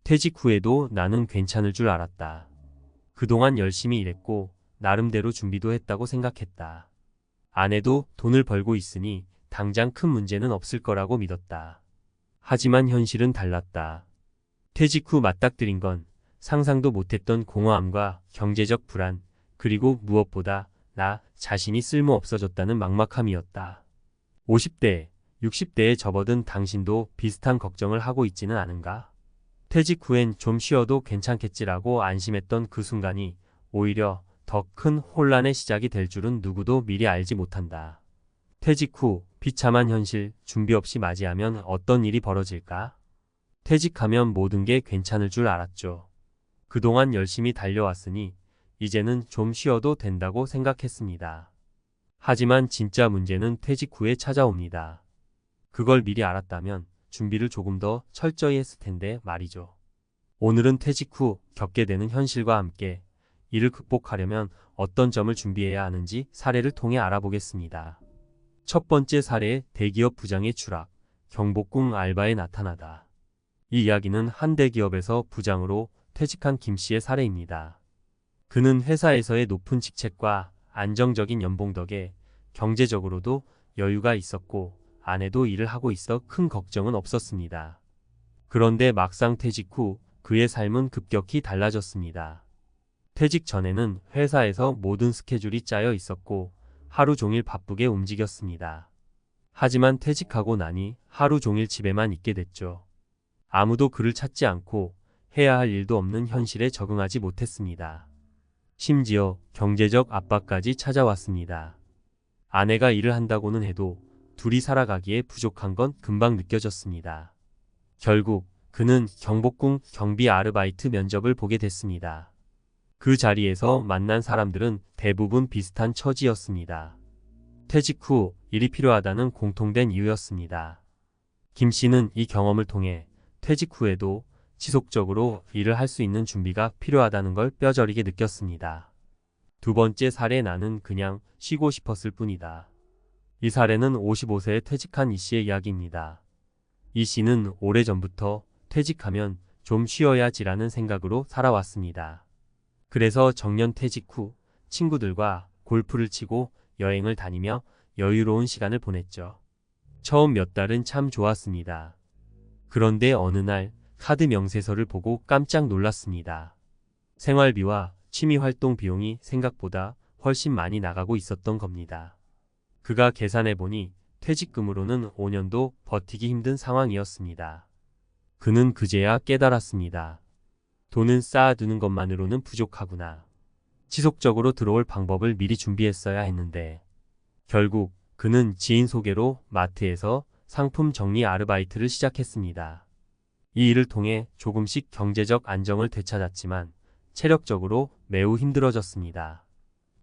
퇴직 후에도 나는 괜찮을 줄 알았다. 그동안 열심히 일했고 나름대로 준비도 했다고 생각했다. 아내도 돈을 벌고 있으니 당장 큰 문제는 없을 거라고 믿었다. 하지만 현실은 달랐다. 퇴직 후 맞닥뜨린 건 상상도 못했던 공허함과 경제적 불안, 그리고 무엇보다 나 자신이 쓸모 없어졌다는 막막함이었다. 50대, 60대에 접어든 당신도 비슷한 걱정을 하고 있지는 않은가? 퇴직 후엔 좀 쉬어도 괜찮겠지라고 안심했던 그 순간이 오히려 더 큰 혼란의 시작이 될 줄은 누구도 미리 알지 못한다. 퇴직 후 비참한 현실, 준비 없이 맞이하면 어떤 일이 벌어질까? 퇴직하면 모든 게 괜찮을 줄 알았죠. 그동안 열심히 달려왔으니 이제는 좀 쉬어도 된다고 생각했습니다. 하지만 진짜 문제는 퇴직 후에 찾아옵니다. 그걸 미리 알았다면 준비를 조금 더 철저히 했을 텐데 말이죠. 오늘은 퇴직 후 겪게 되는 현실과 함께 이를 극복하려면 어떤 점을 준비해야 하는지 사례를 통해 알아보겠습니다. 첫 번째 사례, 대기업 부장의 추락, 경복궁 알바에 나타나다. 이 이야기는 한 대기업에서 부장으로 퇴직한 김 씨의 사례입니다. 그는 회사에서의 높은 직책과 안정적인 연봉 덕에 경제적으로도 여유가 있었고 아내도 일을 하고 있어 큰 걱정은 없었습니다. 그런데 막상 퇴직 후 그의 삶은 급격히 달라졌습니다. 퇴직 전에는 회사에서 모든 스케줄이 짜여 있었고 하루 종일 바쁘게 움직였습니다. 하지만 퇴직하고 나니 하루 종일 집에만 있게 됐죠. 아무도 그를 찾지 않고 해야 할 일도 없는 현실에 적응하지 못했습니다. 심지어 경제적 압박까지 찾아왔습니다. 아내가 일을 한다고는 해도 둘이 살아가기에 부족한 건 금방 느껴졌습니다. 결국 그는 경복궁 경비 아르바이트 면접을 보게 됐습니다. 그 자리에서 만난 사람들은 대부분 비슷한 처지였습니다. 퇴직 후 일이 필요하다는 공통된 이유였습니다. 김 씨는 이 경험을 통해 퇴직 후에도 지속적으로 일을 할 수 있는 준비가 필요하다는 걸 뼈저리게 느꼈습니다. 두 번째 사례, 나는 그냥 쉬고 싶었을 뿐이다. 이 사례는 55세에 퇴직한 이 씨의 이야기입니다. 이 씨는 오래전부터 퇴직하면 좀 쉬어야지라는 생각으로 살아왔습니다. 그래서 정년 퇴직 후 친구들과 골프를 치고 여행을 다니며 여유로운 시간을 보냈죠. 처음 몇 달은 참 좋았습니다. 그런데 어느 날 카드 명세서를 보고 깜짝 놀랐습니다. 생활비와 취미활동 비용이 생각보다 훨씬 많이 나가고 있었던 겁니다. 그가 계산해보니 퇴직금으로는 5년도 버티기 힘든 상황이었습니다. 그는 그제야 깨달았습니다. 돈은 쌓아두는 것만으로는 부족하구나. 지속적으로 들어올 방법을 미리 준비했어야 했는데. 결국 그는 지인 소개로 마트에서 상품 정리 아르바이트를 시작했습니다. 이 일을 통해 조금씩 경제적 안정을 되찾았지만 체력적으로 매우 힘들어졌습니다.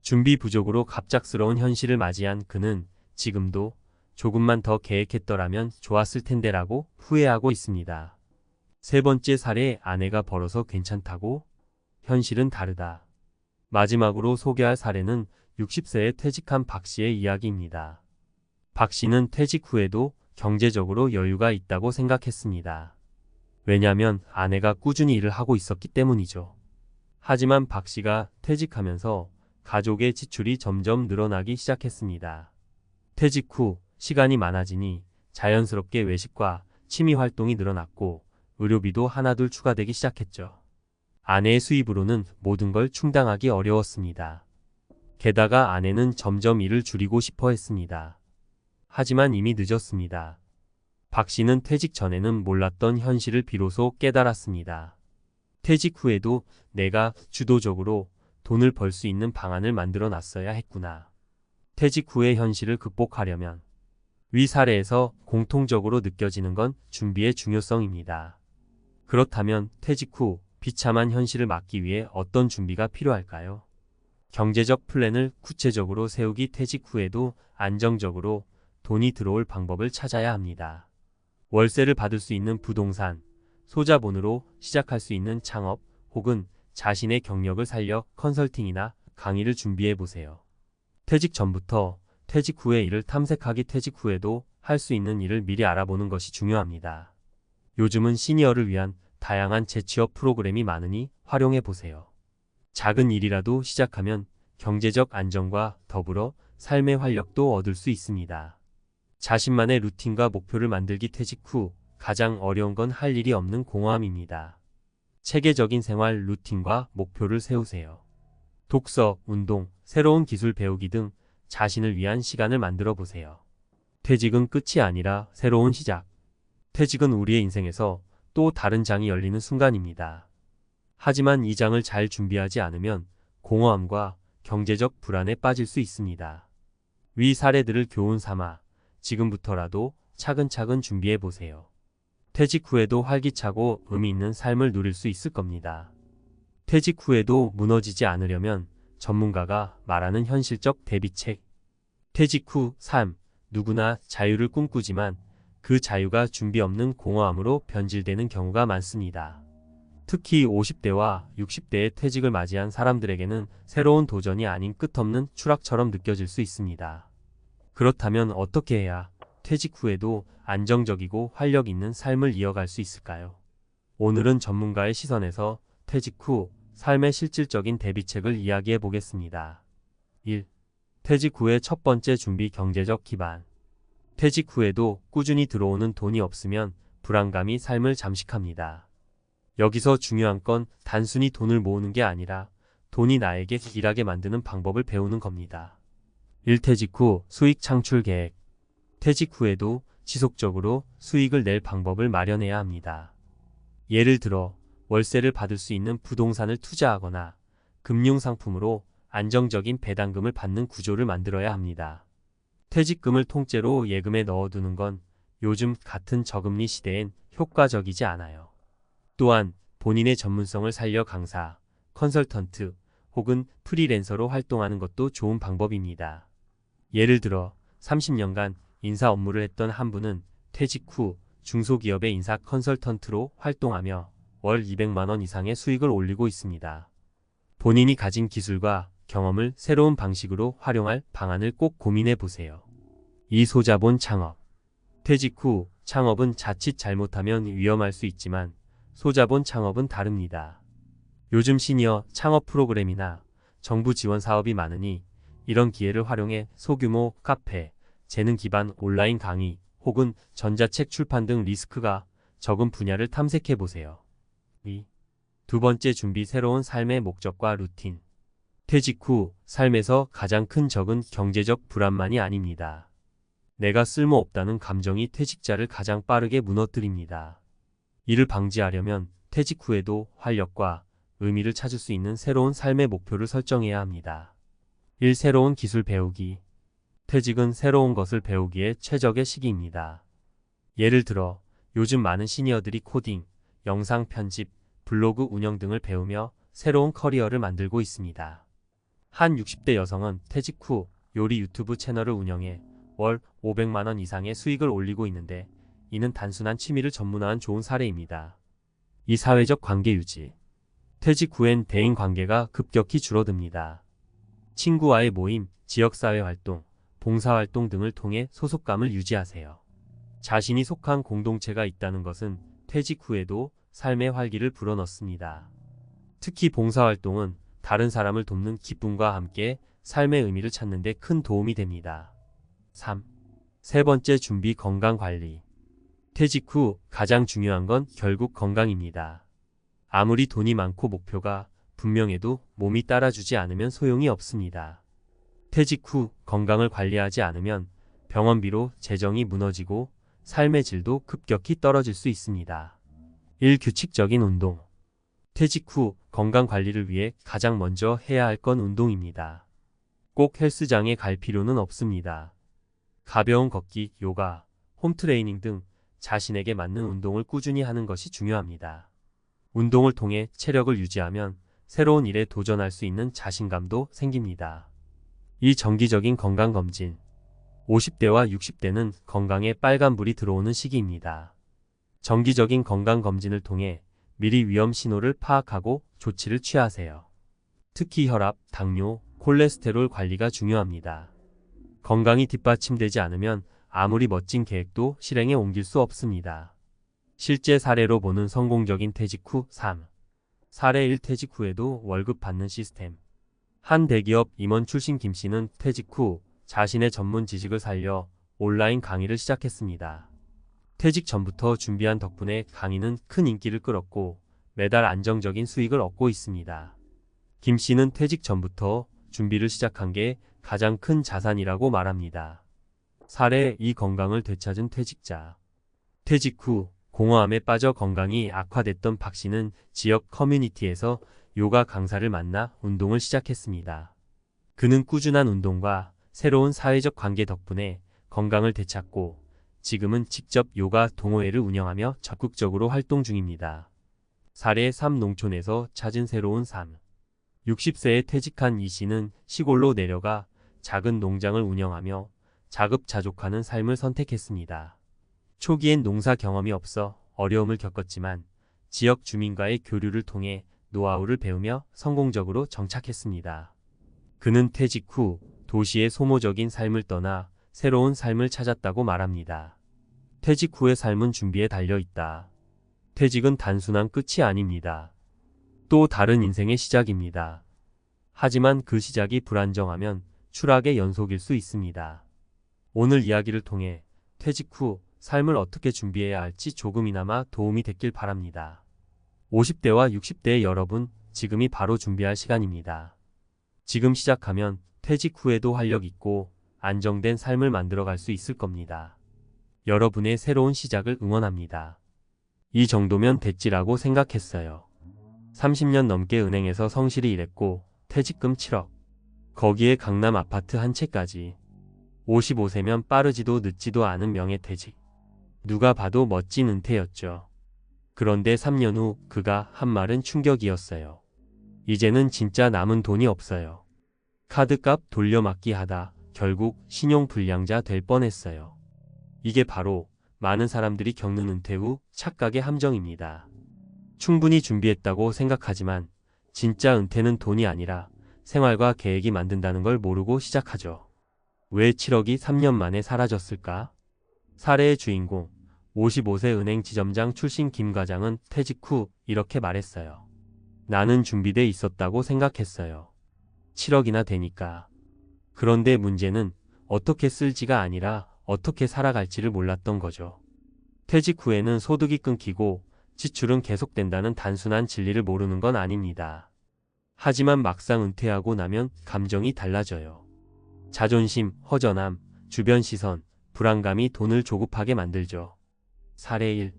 준비 부족으로 갑작스러운 현실을 맞이한 그는 지금도 조금만 더 계획했더라면 좋았을 텐데라고 후회하고 있습니다. 세 번째 사례, 아내가 벌어서 괜찮다고? 현실은 다르다. 마지막으로 소개할 사례는 60세에 퇴직한 박 씨의 이야기입니다. 박 씨는 퇴직 후에도 경제적으로 여유가 있다고 생각했습니다. 왜냐하면 아내가 꾸준히 일을 하고 있었기 때문이죠. 하지만 박 씨가 퇴직하면서 가족의 지출이 점점 늘어나기 시작했습니다. 퇴직 후 시간이 많아지니 자연스럽게 외식과 취미 활동이 늘어났고 의료비도 하나둘 추가되기 시작했죠. 아내의 수입으로는 모든 걸 충당하기 어려웠습니다. 게다가 아내는 점점 일을 줄이고 싶어 했습니다. 하지만 이미 늦었습니다. 박 씨는 퇴직 전에는 몰랐던 현실을 비로소 깨달았습니다. 퇴직 후에도 내가 주도적으로 돈을 벌 수 있는 방안을 만들어 놨어야 했구나. 퇴직 후의 현실을 극복하려면 위 사례에서 공통적으로 느껴지는 건 준비의 중요성입니다. 그렇다면 퇴직 후 비참한 현실을 막기 위해 어떤 준비가 필요할까요? 경제적 플랜을 구체적으로 세우기, 퇴직 후에도 안정적으로 돈이 들어올 방법을 찾아야 합니다. 월세를 받을 수 있는 부동산, 소자본으로 시작할 수 있는 창업, 혹은 자신의 경력을 살려 컨설팅이나 강의를 준비해 보세요. 퇴직 전부터 퇴직 후의 일을 탐색하기, 퇴직 후에도 할 수 있는 일을 미리 알아보는 것이 중요합니다. 요즘은 시니어를 위한 다양한 재취업 프로그램이 많으니 활용해 보세요. 작은 일이라도 시작하면 경제적 안정과 더불어 삶의 활력도 얻을 수 있습니다. 자신만의 루틴과 목표를 만들기. 퇴직 후 가장 어려운 건 할 일이 없는 공허함입니다. 체계적인 생활 루틴과 목표를 세우세요. 독서, 운동, 새로운 기술 배우기 등 자신을 위한 시간을 만들어 보세요. 퇴직은 끝이 아니라 새로운 시작. 퇴직은 우리의 인생에서 또 다른 장이 열리는 순간입니다. 하지만 이 장을 잘 준비하지 않으면 공허함과 경제적 불안에 빠질 수 있습니다. 위 사례들을 교훈 삼아 지금부터라도 차근차근 준비해 보세요. 퇴직 후에도 활기차고 의미 있는 삶을 누릴 수 있을 겁니다. 퇴직 후에도 무너지지 않으려면 전문가가 말하는 현실적 대비책. 퇴직 후 삶. 누구나 자유를 꿈꾸지만 그 자유가 준비 없는 공허함으로 변질되는 경우가 많습니다. 특히 50대와 60대의 퇴직을 맞이한 사람들에게는 새로운 도전이 아닌 끝없는 추락처럼 느껴질 수 있습니다. 그렇다면 어떻게 해야 퇴직 후에도 안정적이고 활력 있는 삶을 이어갈 수 있을까요? 오늘은 전문가의 시선에서 퇴직 후 삶의 실질적인 대비책을 이야기해 보겠습니다. 1. 퇴직 후의 첫 번째 준비. 경제적 기반. 퇴직 후에도 꾸준히 들어오는 돈이 없으면 불안감이 삶을 잠식합니다. 여기서 중요한 건 단순히 돈을 모으는 게 아니라 돈이 나에게 일하게 만드는 방법을 배우는 겁니다. 1. 퇴직 후 수익 창출 계획. 퇴직 후에도 지속적으로 수익을 낼 방법을 마련해야 합니다. 예를 들어 월세를 받을 수 있는 부동산을 투자하거나 금융상품으로 안정적인 배당금을 받는 구조를 만들어야 합니다. 퇴직금을 통째로 예금에 넣어두는 건 요즘 같은 저금리 시대엔 효과적이지 않아요. 또한 본인의 전문성을 살려 강사, 컨설턴트 혹은 프리랜서로 활동하는 것도 좋은 방법입니다. 예를 들어 30년간 인사 업무를 했던 한 분은 퇴직 후 중소기업의 인사 컨설턴트로 활동하며 월 200만 원 이상의 수익을 올리고 있습니다. 본인이 가진 기술과 경험을 새로운 방식으로 활용할 방안을 꼭 고민해 보세요. 2. 소자본 창업. 퇴직 후 창업은 자칫 잘못하면 위험할 수 있지만 소자본 창업은 다릅니다. 요즘 시니어 창업 프로그램이나 정부 지원 사업이 많으니 이런 기회를 활용해 소규모 카페, 재능 기반 온라인 강의 혹은 전자책 출판 등 리스크가 적은 분야를 탐색해 보세요. 2. 두 번째 준비. 새로운 삶의 목적과 루틴. 퇴직 후 삶에서 가장 큰 적은 경제적 불안만이 아닙니다. 내가 쓸모없다는 감정이 퇴직자를 가장 빠르게 무너뜨립니다. 이를 방지하려면 퇴직 후에도 활력과 의미를 찾을 수 있는 새로운 삶의 목표를 설정해야 합니다. 1. 새로운 기술 배우기. 퇴직은 새로운 것을 배우기에 최적의 시기입니다. 예를 들어 요즘 많은 시니어들이 코딩, 영상 편집, 블로그 운영 등을 배우며 새로운 커리어를 만들고 있습니다. 한 60대 여성은 퇴직 후 요리 유튜브 채널을 운영해 월 500만 원 이상의 수익을 올리고 있는데 이는 단순한 취미를 전문화한 좋은 사례입니다. 이 사회적 관계 유지. 퇴직 후엔 대인 관계가 급격히 줄어듭니다. 친구와의 모임, 지역사회 활동, 봉사활동 등을 통해 소속감을 유지하세요. 자신이 속한 공동체가 있다는 것은 퇴직 후에도 삶의 활기를 불어넣습니다. 특히 봉사활동은 다른 사람을 돕는 기쁨과 함께 삶의 의미를 찾는 데 큰 도움이 됩니다. 3. 세 번째 준비. 건강관리. 퇴직 후 가장 중요한 건 결국 건강입니다. 아무리 돈이 많고 목표가 분명해도 몸이 따라주지 않으면 소용이 없습니다. 퇴직 후 건강을 관리하지 않으면 병원비로 재정이 무너지고 삶의 질도 급격히 떨어질 수 있습니다. 1. 규칙적인 운동. 퇴직 후 건강 관리를 위해 가장 먼저 해야 할 건 운동입니다. 꼭 헬스장에 갈 필요는 없습니다. 가벼운 걷기, 요가, 홈트레이닝 등 자신에게 맞는 운동을 꾸준히 하는 것이 중요합니다. 운동을 통해 체력을 유지하면 새로운 일에 도전할 수 있는 자신감도 생깁니다. 이 정기적인 건강검진. 50대와 60대는 건강에 빨간불이 들어오는 시기입니다. 정기적인 건강검진을 통해 미리 위험 신호를 파악하고 조치를 취하세요. 특히 혈압, 당뇨, 콜레스테롤 관리가 중요합니다. 건강이 뒷받침되지 않으면 아무리 멋진 계획도 실행에 옮길 수 없습니다. 실제 사례로 보는 성공적인 퇴직 후 삶. 사례 1 퇴직 후에도 월급 받는 시스템. 한 대기업 임원 출신 김 씨는 퇴직 후 자신의 전문 지식을 살려 온라인 강의를 시작했습니다. 퇴직 전부터 준비한 덕분에 강의는 큰 인기를 끌었고 매달 안정적인 수익을 얻고 있습니다. 김 씨는 퇴직 전부터 준비를 시작한 게 가장 큰 자산이라고 말합니다. 사례 2 건강을 되찾은 퇴직자. 퇴직 후 공허함에 빠져 건강이 악화됐던 박 씨는 지역 커뮤니티에서 요가 강사를 만나 운동을 시작했습니다. 그는 꾸준한 운동과 새로운 사회적 관계 덕분에 건강을 되찾고 지금은 직접 요가 동호회를 운영하며 적극적으로 활동 중입니다. 사례 3 농촌에서 찾은 새로운 삶. 60세에 퇴직한 이 씨는 시골로 내려가 작은 농장을 운영하며 자급자족하는 삶을 선택했습니다. 초기엔 농사 경험이 없어 어려움을 겪었지만 지역 주민과의 교류를 통해 노하우를 배우며 성공적으로 정착했습니다. 그는 퇴직 후 도시의 소모적인 삶을 떠나 새로운 삶을 찾았다고 말합니다. 퇴직 후의 삶은 준비에 달려 있다. 퇴직은 단순한 끝이 아닙니다. 또 다른 인생의 시작입니다. 하지만 그 시작이 불안정하면 추락의 연속일 수 있습니다. 오늘 이야기를 통해 퇴직 후 삶을 어떻게 준비해야 할지 조금이나마 도움이 됐길 바랍니다. 50대와 60대의 여러분, 지금이 바로 준비할 시간입니다. 지금 시작하면 퇴직 후에도 활력 있고 안정된 삶을 만들어갈 수 있을 겁니다. 여러분의 새로운 시작을 응원합니다. 이 정도면 됐지라고 생각했어요. 30년 넘게 은행에서 성실히 일했고 퇴직금 7억. 거기에 강남 아파트 한 채까지. 55세면 빠르지도 늦지도 않은 명예퇴직. 누가 봐도 멋진 은퇴였죠. 그런데 3년 후 그가 한 말은 충격이었어요. 이제는 진짜 남은 돈이 없어요. 카드값 돌려막기 하다 결국 신용불량자 될 뻔했어요. 이게 바로 많은 사람들이 겪는 은퇴 후 착각의 함정입니다. 충분히 준비했다고 생각하지만 진짜 은퇴는 돈이 아니라 생활과 계획이 만든다는 걸 모르고 시작하죠. 왜 7억이 3년 만에 사라졌을까? 사례의 주인공, 55세 은행 지점장 출신 김 과장은 퇴직 후 이렇게 말했어요. 나는 준비돼 있었다고 생각했어요. 7억이나 되니까. 그런데 문제는 어떻게 쓸지가 아니라 어떻게 살아갈지를 몰랐던 거죠. 퇴직 후에는 소득이 끊기고 지출은 계속된다는 단순한 진리를 모르는 건 아닙니다. 하지만 막상 은퇴하고 나면 감정이 달라져요. 자존심, 허전함, 주변 시선, 불안감이 돈을 조급하게 만들죠. 사례 1.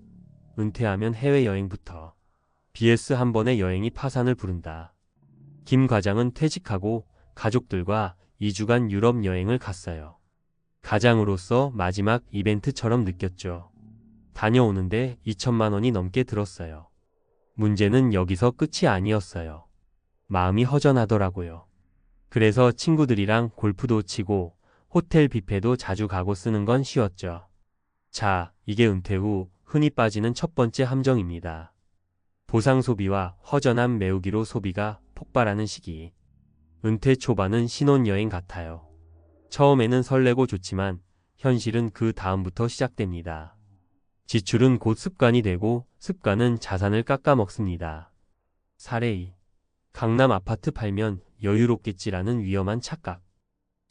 은퇴하면 해외여행부터. BS 한 번의 여행이 파산을 부른다. 김 과장은 퇴직하고 가족들과 2주간 유럽 여행을 갔어요. 가장으로서 마지막 이벤트처럼 느꼈죠. 다녀오는데 2천만 원이 넘게 들었어요. 문제는 여기서 끝이 아니었어요. 마음이 허전하더라고요. 그래서 친구들이랑 골프도 치고 호텔 뷔페도 자주 가고 쓰는 건 쉬웠죠. 자, 이게 은퇴 후 흔히 빠지는 첫 번째 함정입니다. 보상 소비와 허전함 메우기로 소비가 폭발하는 시기. 은퇴 초반은 신혼여행 같아요. 처음에는 설레고 좋지만 현실은 그 다음부터 시작됩니다. 지출은 곧 습관이 되고 습관은 자산을 깎아먹습니다. 사례 2. 강남 아파트 팔면 여유롭겠지라는 위험한 착각.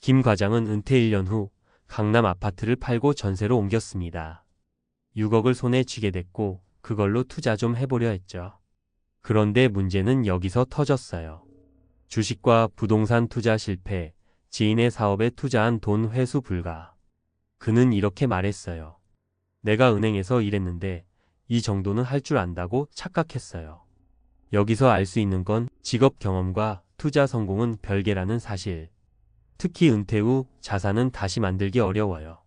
김 과장은 은퇴 1년 후 강남 아파트를 팔고 전세로 옮겼습니다. 6억을 손에 쥐게 됐고 그걸로 투자 좀 해보려 했죠. 그런데 문제는 여기서 터졌어요. 주식과 부동산 투자 실패, 지인의 사업에 투자한 돈 회수 불가. 그는 이렇게 말했어요. 내가 은행에서 일했는데 이 정도는 할 줄 안다고 착각했어요. 여기서 알 수 있는 건 직업 경험과 투자 성공은 별개라는 사실. 특히 은퇴 후 자산은 다시 만들기 어려워요.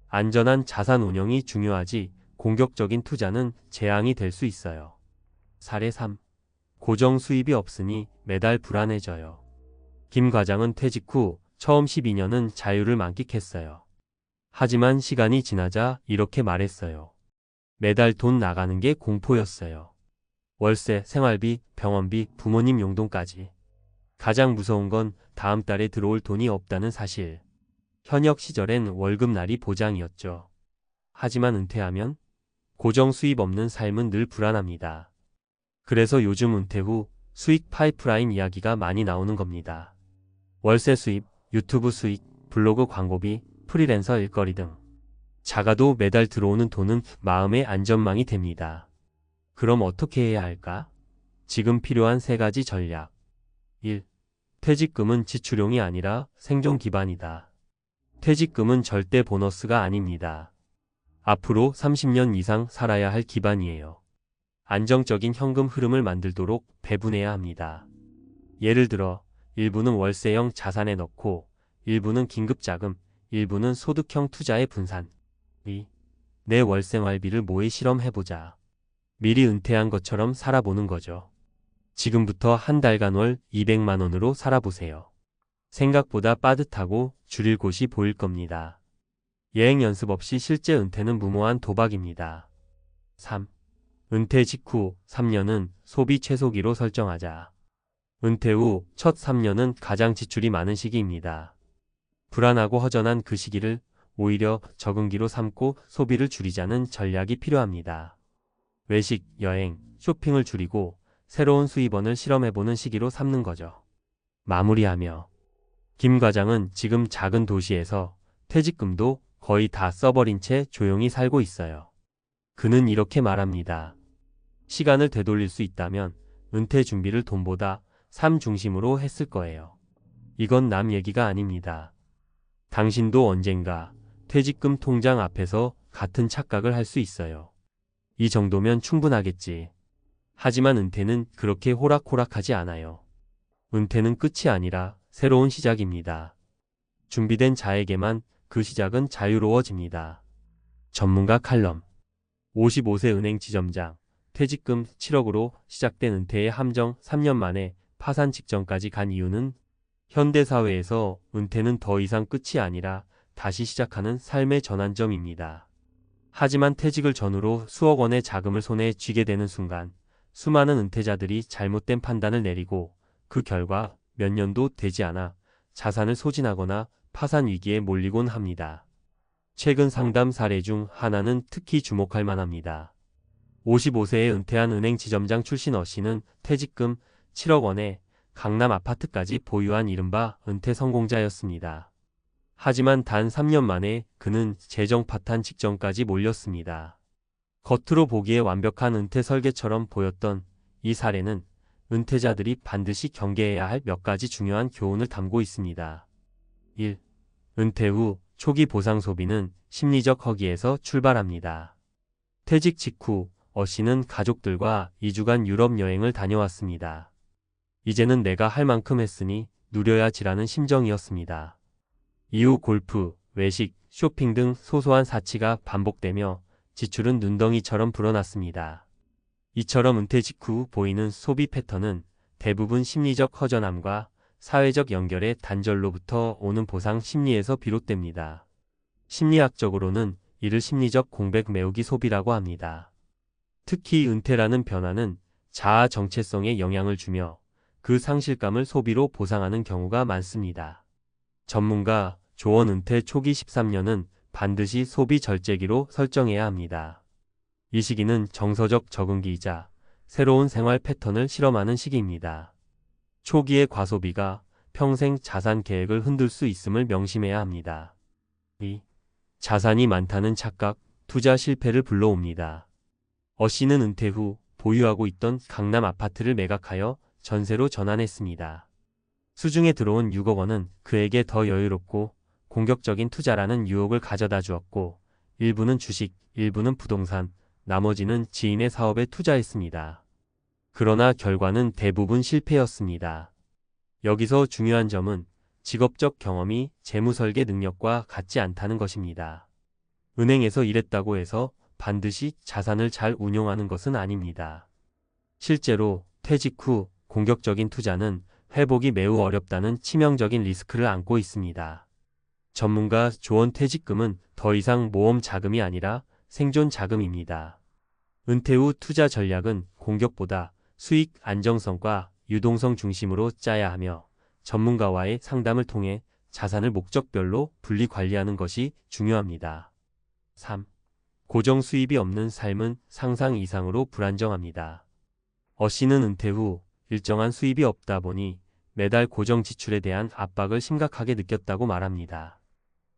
안전한 자산 운영이 중요하지 공격적인 투자는 재앙이 될 수 있어요. 사례 3. 고정 수입이 없으니 매달 불안해져요. 김 과장은 퇴직 후 처음 12년은 자유를 만끽했어요. 하지만 시간이 지나자 이렇게 말했어요. 매달 돈 나가는 게 공포였어요. 월세, 생활비, 병원비, 부모님 용돈까지. 가장 무서운 건 다음 달에 들어올 돈이 없다는 사실. 현역 시절엔 월급날이 보장이었죠. 하지만 은퇴하면 고정 수입 없는 삶은 늘 불안합니다. 그래서 요즘 은퇴 후 수익 파이프라인 이야기가 많이 나오는 겁니다. 월세 수입, 유튜브 수익, 블로그 광고비, 프리랜서 일거리 등. 작아도 매달 들어오는 돈은 마음의 안전망이 됩니다. 그럼 어떻게 해야 할까? 지금 필요한 3가지 전략. 1. 퇴직금은 지출용이 아니라 생존 기반이다. 퇴직금은 절대 보너스가 아닙니다. 앞으로 30년 이상 살아야 할 기반이에요. 안정적인 현금 흐름을 만들도록 배분해야 합니다. 예를 들어 일부는 월세형 자산에 넣고 일부는 긴급자금, 일부는 소득형 투자에 분산. 2. 내 월생활비를 모의 실험해보자. 미리 은퇴한 것처럼 살아보는 거죠. 지금부터 한 달간 월 200만 원으로 살아보세요. 생각보다 빠듯하고 줄일 곳이 보일 겁니다. 예행 연습 없이 실제 은퇴는 무모한 도박입니다. 3. 은퇴 직후 3년은 소비 최소기로 설정하자. 은퇴 후 첫 3년은 가장 지출이 많은 시기입니다. 불안하고 허전한 그 시기를 오히려 적응기로 삼고 소비를 줄이자는 전략이 필요합니다. 외식, 여행, 쇼핑을 줄이고 새로운 수입원을 실험해보는 시기로 삼는 거죠. 마무리하며 김 과장은 지금 작은 도시에서 퇴직금도 거의 다 써버린 채 조용히 살고 있어요. 그는 이렇게 말합니다. 시간을 되돌릴 수 있다면 은퇴 준비를 돈보다 삶 중심으로 했을 거예요. 이건 남 얘기가 아닙니다. 당신도 언젠가 퇴직금 통장 앞에서 같은 착각을 할 수 있어요. 이 정도면 충분하겠지. 하지만 은퇴는 그렇게 호락호락하지 않아요. 은퇴는 끝이 아니라 새로운 시작입니다. 준비된 자에게만 그 시작은 자유로워집니다. 전문가 칼럼. 55세 은행 지점장. 퇴직금 7억으로 시작된 은퇴의 함정 3년 만에 파산 직전까지 간 이유는 현대사회에서 은퇴는 더 이상 끝이 아니라 다시 시작하는 삶의 전환점입니다. 하지만 퇴직을 전후로 수억 원의 자금을 손에 쥐게 되는 순간 수많은 은퇴자들이 잘못된 판단을 내리고 그 결과 몇 년도 되지 않아 자산을 소진하거나 파산 위기에 몰리곤 합니다. 최근 상담 사례 중 하나는 특히 주목할 만합니다. 55세에 은퇴한 은행 지점장 출신 어 씨는 퇴직금 7억 원에 강남 아파트까지 보유한 이른바 은퇴 성공자였습니다. 하지만 단 3년 만에 그는 재정 파탄 직전까지 몰렸습니다. 겉으로 보기에 완벽한 은퇴 설계처럼 보였던 이 사례는 은퇴자들이 반드시 경계해야 할 몇 가지 중요한 교훈을 담고 있습니다. 1. 은퇴 후 초기 보상 소비는 심리적 허기에서 출발합니다. 퇴직 직후 어 씨는 가족들과 2주간 유럽 여행을 다녀왔습니다. 이제는 내가 할 만큼 했으니 누려야지라는 심정이었습니다. 이후 골프, 외식, 쇼핑 등 소소한 사치가 반복되며 지출은 눈덩이처럼 불어났습니다. 이처럼 은퇴 직후 보이는 소비 패턴은 대부분 심리적 허전함과 사회적 연결의 단절로부터 오는 보상 심리에서 비롯됩니다. 심리학적으로는 이를 심리적 공백 메우기 소비라고 합니다. 특히 은퇴라는 변화는 자아 정체성에 영향을 주며 그 상실감을 소비로 보상하는 경우가 많습니다. 전문가 조언 은퇴 초기 13년은 반드시 소비 절제기로 설정해야 합니다. 이 시기는 정서적 적응기이자 새로운 생활 패턴을 실험하는 시기입니다. 초기의 과소비가 평생 자산 계획을 흔들 수 있음을 명심해야 합니다. 2. 자산이 많다는 착각, 투자 실패를 불러옵니다. 어 씨는 은퇴 후 보유하고 있던 강남 아파트를 매각하여 전세로 전환했습니다. 수중에 들어온 6억 원은 그에게 더 여유롭고 공격적인 투자라는 유혹을 가져다 주었고 일부는 주식, 일부는 부동산, 나머지는 지인의 사업에 투자했습니다. 그러나 결과는 대부분 실패였습니다. 여기서 중요한 점은 직업적 경험이 재무설계 능력과 같지 않다는 것입니다. 은행에서 일했다고 해서 반드시 자산을 잘 운용하는 것은 아닙니다. 실제로 퇴직 후 공격적인 투자는 회복이 매우 어렵다는 치명적인 리스크를 안고 있습니다. 전문가 조언 퇴직금은 더 이상 모험 자금이 아니라 생존 자금입니다. 은퇴 후 투자 전략은 공격보다 수익 안정성과 유동성 중심으로 짜야 하며 전문가와의 상담을 통해 자산을 목적별로 분리 관리하는 것이 중요합니다. 3. 고정 수입이 없는 삶은 상상 이상으로 불안정합니다. 씨는 은퇴 후 일정한 수입이 없다 보니 매달 고정 지출에 대한 압박을 심각하게 느꼈다고 말합니다.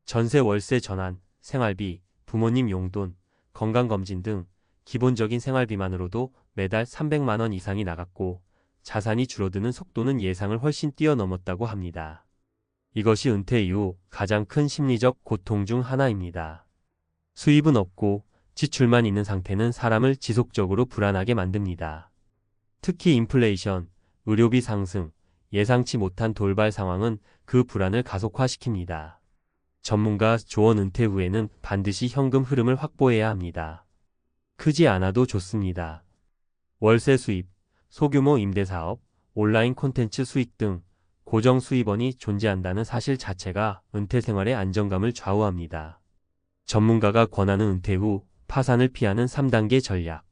전세, 월세, 전환, 생활비, 부모님 용돈, 건강검진 등 기본적인 생활비만으로도 매달 300만 원 이상이 나갔고 자산이 줄어드는 속도는 예상을 훨씬 뛰어넘었다고 합니다. 이것이 은퇴 이후 가장 큰 심리적 고통 중 하나입니다. 수입은 없고 지출만 있는 상태는 사람을 지속적으로 불안하게 만듭니다. 특히 인플레이션, 의료비 상승, 예상치 못한 돌발 상황은 그 불안을 가속화시킵니다. 전문가 조언: 은퇴 후에는 반드시 현금 흐름을 확보해야 합니다. 크지 않아도 좋습니다. 월세 수입, 소규모 임대사업, 온라인 콘텐츠 수익 등 고정 수입원이 존재한다는 사실 자체가 은퇴 생활의 안정감을 좌우합니다. 전문가가 권하는 은퇴 후 파산을 피하는 3단계 전략.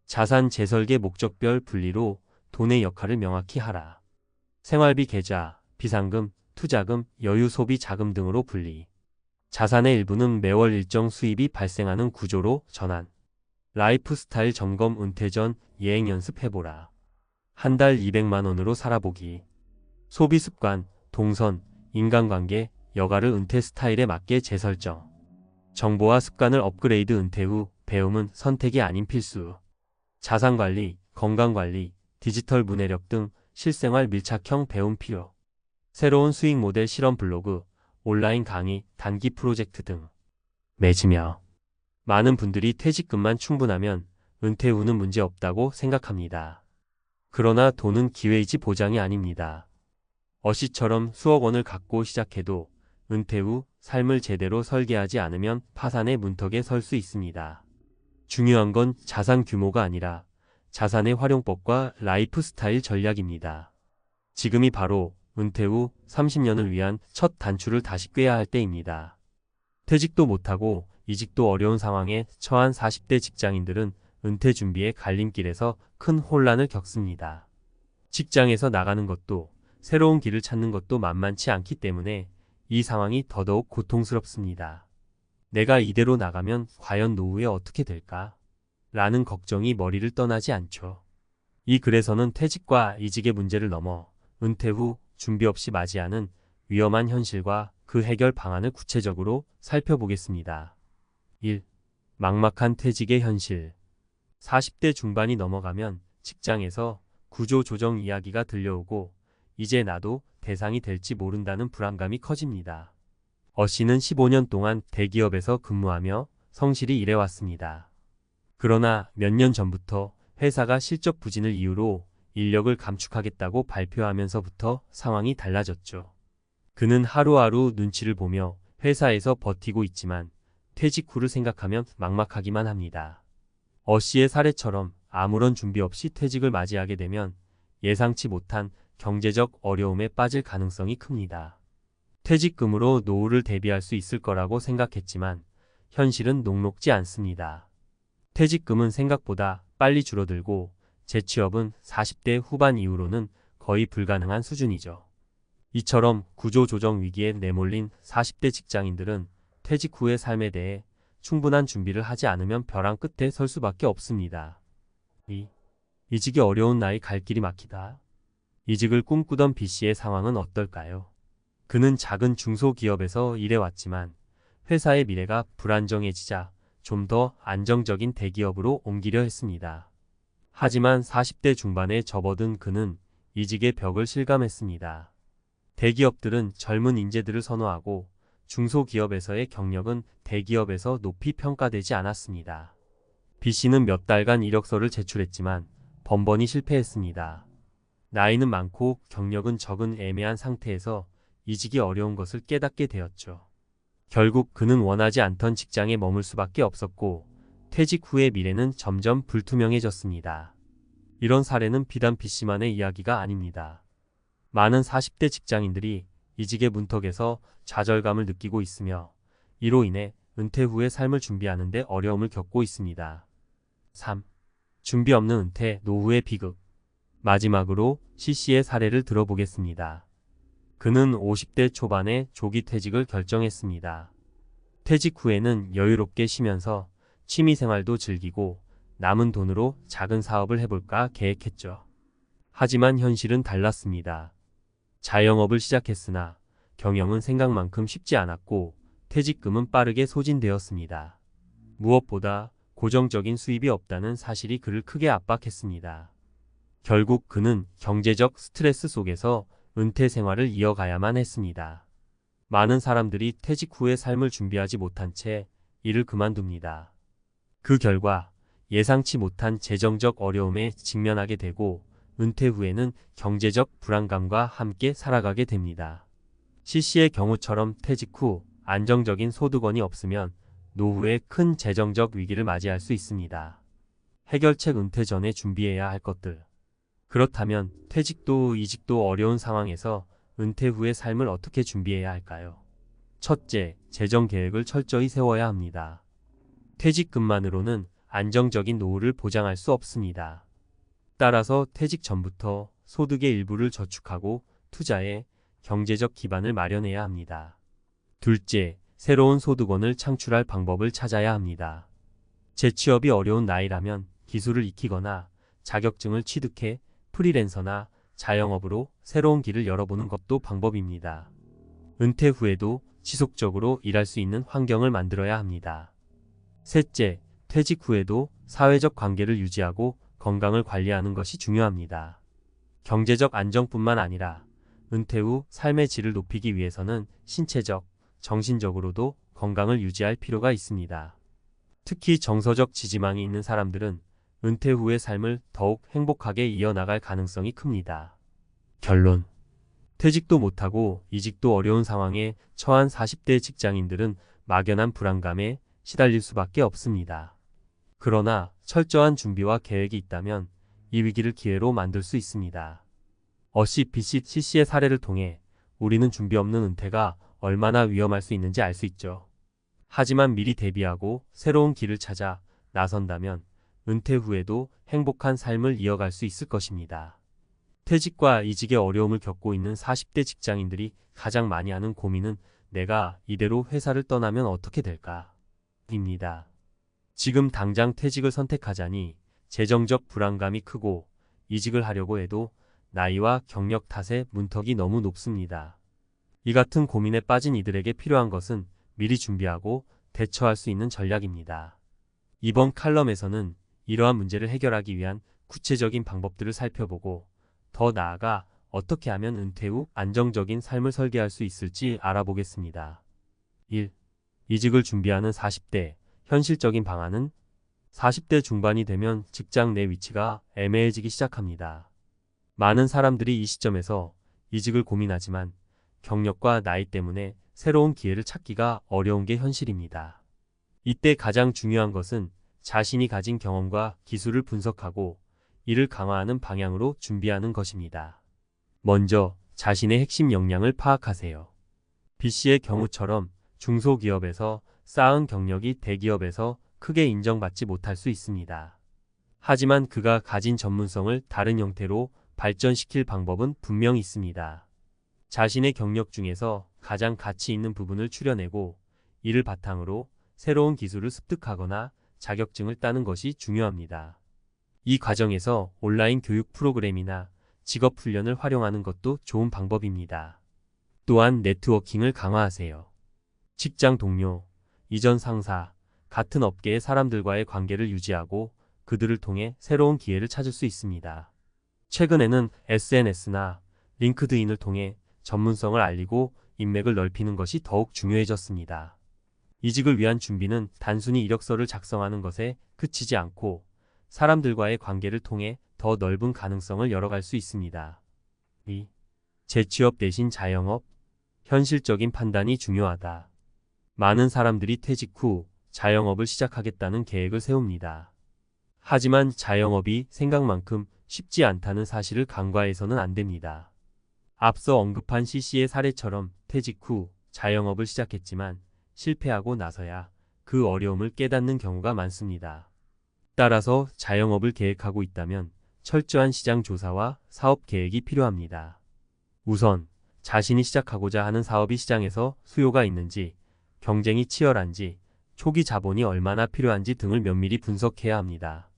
자산 재설계: 목적별 분리로 돈의 역할을 명확히 하라. 생활비 계좌, 비상금, 투자금, 여유 소비 자금 등으로 분리. 자산의 일부는 매월 일정 수입이 발생하는 구조로 전환. 라이프스타일 점검: 은퇴 전 예행 연습해보라. 한 달 200만 원으로 살아보기. 소비 습관, 동선, 인간관계, 여가를 은퇴 스타일에 맞게 재설정. 정보와 습관을 업그레이드: 은퇴 후 배움은 선택이 아닌 필수. 자산관리, 건강관리, 디지털 문해력 등 실생활 밀착형 배움 필요. 새로운 수익 모델 실험: 블로그, 온라인 강의, 단기 프로젝트 등. 맺으며 많은 분들이 퇴직금만 충분하면 은퇴 후는 문제 없다고 생각합니다. 그러나 돈은 기회이지 보장이 아닙니다. 씨처럼 수억 원을 갖고 시작해도 은퇴 후 삶을 제대로 설계하지 않으면 파산의 문턱에 설 수 있습니다. 중요한 건 자산 규모가 아니라 자산의 활용법과 라이프 스타일 전략입니다. 지금이 바로 은퇴 후 30년을 위한 첫 단추를 다시 꿰야 할 때입니다. 퇴직도 못하고 이직도 어려운 상황에 처한 40대 직장인들은 은퇴 준비의 갈림길에서 큰 혼란을 겪습니다. 직장에서 나가는 것도 새로운 길을 찾는 것도 만만치 않기 때문에 이 상황이 더더욱 고통스럽습니다. 내가 이대로 나가면 과연 노후에 어떻게 될까? 라는 걱정이 머리를 떠나지 않죠. 이 글에서는 퇴직과 이직의 문제를 넘어 은퇴 후 준비 없이 맞이하는 위험한 현실과 그 해결 방안을 구체적으로 살펴보겠습니다. 1. 막막한 퇴직의 현실. 40대 중반이 넘어가면 직장에서 구조조정 이야기가 들려오고 이제 나도 대상이 될지 모른다는 불안감이 커집니다. 씨는 15년 동안 대기업에서 근무하며 성실히 일해왔습니다. 그러나 몇 년 전부터 회사가 실적 부진을 이유로 인력을 감축하겠다고 발표하면서부터 상황이 달라졌죠. 그는 하루하루 눈치를 보며 회사에서 버티고 있지만 퇴직 후를 생각하면 막막하기만 합니다. 씨의 사례처럼 아무런 준비 없이 퇴직을 맞이하게 되면 예상치 못한 경제적 어려움에 빠질 가능성이 큽니다. 퇴직금으로 노후를 대비할 수 있을 거라고 생각했지만 현실은 녹록지 않습니다. 퇴직금은 생각보다 빨리 줄어들고 재취업은 40대 후반 이후로는 거의 불가능한 수준이죠. 이처럼 구조조정 위기에 내몰린 40대 직장인들은 퇴직 후의 삶에 대해 충분한 준비를 하지 않으면 벼랑 끝에 설 수밖에 없습니다. 이직이 어려운 나이, 갈 길이 막히다. 이직을 꿈꾸던 B씨의 상황은 어떨까요? 그는 작은 중소기업에서 일해왔지만 회사의 미래가 불안정해지자 좀 더 안정적인 대기업으로 옮기려 했습니다. 하지만 40대 중반에 접어든 그는 이직의 벽을 실감했습니다. 대기업들은 젊은 인재들을 선호하고 중소기업에서의 경력은 대기업에서 높이 평가되지 않았습니다. B씨는 몇 달간 이력서를 제출했지만 번번이 실패했습니다. 나이는 많고 경력은 적은 애매한 상태에서 이직이 어려운 것을 깨닫게 되었죠. 결국 그는 원하지 않던 직장에 머물 수밖에 없었고 퇴직 후의 미래는 점점 불투명해졌습니다. 이런 사례는 비단 B씨만의 이야기가 아닙니다. 많은 40대 직장인들이 이직의 문턱에서 좌절감을 느끼고 있으며 이로 인해 은퇴 후의 삶을 준비하는 데 어려움을 겪고 있습니다. 3. 준비 없는 은퇴, 노후의 비극. 마지막으로 C씨의 사례를 들어보겠습니다. 그는 50대 초반에 조기 퇴직을 결정했습니다. 퇴직 후에는 여유롭게 쉬면서 취미생활도 즐기고 남은 돈으로 작은 사업을 해볼까 계획했죠. 하지만 현실은 달랐습니다. 자영업을 시작했으나 경영은 생각만큼 쉽지 않았고 퇴직금은 빠르게 소진되었습니다. 무엇보다 고정적인 수입이 없다는 사실이 그를 크게 압박했습니다. 결국 그는 경제적 스트레스 속에서 은퇴 생활을 이어가야만 했습니다. 많은 사람들이 퇴직 후의 삶을 준비하지 못한 채 일을 그만둡니다. 그 결과 예상치 못한 재정적 어려움에 직면하게 되고 은퇴 후에는 경제적 불안감과 함께 살아가게 됩니다. CC의 경우처럼 퇴직 후 안정적인 소득원이 없으면 노후에 큰 재정적 위기를 맞이할 수 있습니다. 해결책 은퇴 전에 준비해야 할 것들. 그렇다면 퇴직도 이직도 어려운 상황에서 은퇴 후의 삶을 어떻게 준비해야 할까요? 첫째, 재정 계획을 철저히 세워야 합니다. 퇴직금만으로는 안정적인 노후를 보장할 수 없습니다. 따라서 퇴직 전부터 소득의 일부를 저축하고 투자해 경제적 기반을 마련해야 합니다. 둘째, 새로운 소득원을 창출할 방법을 찾아야 합니다. 재취업이 어려운 나이라면 기술을 익히거나 자격증을 취득해 프리랜서나 자영업으로 새로운 길을 열어보는 것도 방법입니다. 은퇴 후에도 지속적으로 일할 수 있는 환경을 만들어야 합니다. 셋째, 퇴직 후에도 사회적 관계를 유지하고 건강을 관리하는 것이 중요합니다. 경제적 안정뿐만 아니라 은퇴 후 삶의 질을 높이기 위해서는 신체적, 정신적으로도 건강을 유지할 필요가 있습니다. 특히 정서적 지지망이 있는 사람들은 은퇴 후의 삶을 더욱 행복하게 이어나갈 가능성이 큽니다. 결론. 퇴직도 못하고 이직도 어려운 상황에 처한 40대 직장인들은 막연한 불안감에 시달릴 수밖에 없습니다. 그러나 철저한 준비와 계획이 있다면 이 위기를 기회로 만들 수 있습니다. CC의 사례를 통해 우리는 준비 없는 은퇴가 얼마나 위험할 수 있는지 알 수 있죠. 하지만 미리 대비하고 새로운 길을 찾아 나선다면 은퇴 후에도 행복한 삶을 이어갈 수 있을 것입니다. 퇴직과 이직의 어려움을 겪고 있는 40대 직장인들이 가장 많이 하는 고민은 내가 이대로 회사를 떠나면 어떻게 될까? 입니다. 지금 당장 퇴직을 선택하자니 재정적 불안감이 크고 이직을 하려고 해도 나이와 경력 탓에 문턱이 너무 높습니다. 이 같은 고민에 빠진 이들에게 필요한 것은 미리 준비하고 대처할 수 있는 전략입니다. 이번 칼럼에서는 이러한 문제를 해결하기 위한 구체적인 방법들을 살펴보고 더 나아가 어떻게 하면 은퇴 후 안정적인 삶을 설계할 수 있을지 알아보겠습니다. 1. 이직을 준비하는 40대. 현실적인 방안은 40대 중반이 되면 직장 내 위치가 애매해지기 시작합니다. 많은 사람들이 이 시점에서 이직을 고민하지만 경력과 나이 때문에 새로운 기회를 찾기가 어려운 게 현실입니다. 이때 가장 중요한 것은 자신이 가진 경험과 기술을 분석하고 이를 강화하는 방향으로 준비하는 것입니다. 먼저 자신의 핵심 역량을 파악하세요. B씨의 경우처럼 중소기업에서 쌓은 경력이 대기업에서 크게 인정받지 못할 수 있습니다. 하지만 그가 가진 전문성을 다른 형태로 발전시킬 방법은 분명히 있습니다. 자신의 경력 중에서 가장 가치 있는 부분을 추려내고 이를 바탕으로 새로운 기술을 습득하거나 자격증을 따는 것이 중요합니다. 이 과정에서 온라인 교육 프로그램이나 직업 훈련을 활용하는 것도 좋은 방법입니다. 또한 네트워킹을 강화하세요. 직장 동료, 이전 상사, 같은 업계의 사람들과의 관계를 유지하고 그들을 통해 새로운 기회를 찾을 수 있습니다. 최근에는 SNS나 링크드인을 통해 전문성을 알리고 인맥을 넓히는 것이 더욱 중요해졌습니다. 이직을 위한 준비는 단순히 이력서를 작성하는 것에 그치지 않고 사람들과의 관계를 통해 더 넓은 가능성을 열어갈 수 있습니다. 2. 재취업 대신 자영업. 현실적인 판단이 중요하다. 많은 사람들이 퇴직 후 자영업을 시작하겠다는 계획을 세웁니다. 하지만 자영업이 생각만큼 쉽지 않다는 사실을 간과해서는 안 됩니다. 앞서 언급한 CC의 사례처럼 퇴직 후 자영업을 시작했지만 실패하고 나서야 그 어려움을 깨닫는 경우가 많습니다. 따라서 자영업을 계획하고 있다면 철저한 시장 조사와 사업 계획이 필요합니다. 우선 자신이 시작하고자 하는 사업이 시장에서 수요가 있는지, 경쟁이 치열한지, 초기 자본이 얼마나 필요한지 등을 면밀히 분석해야 합니다.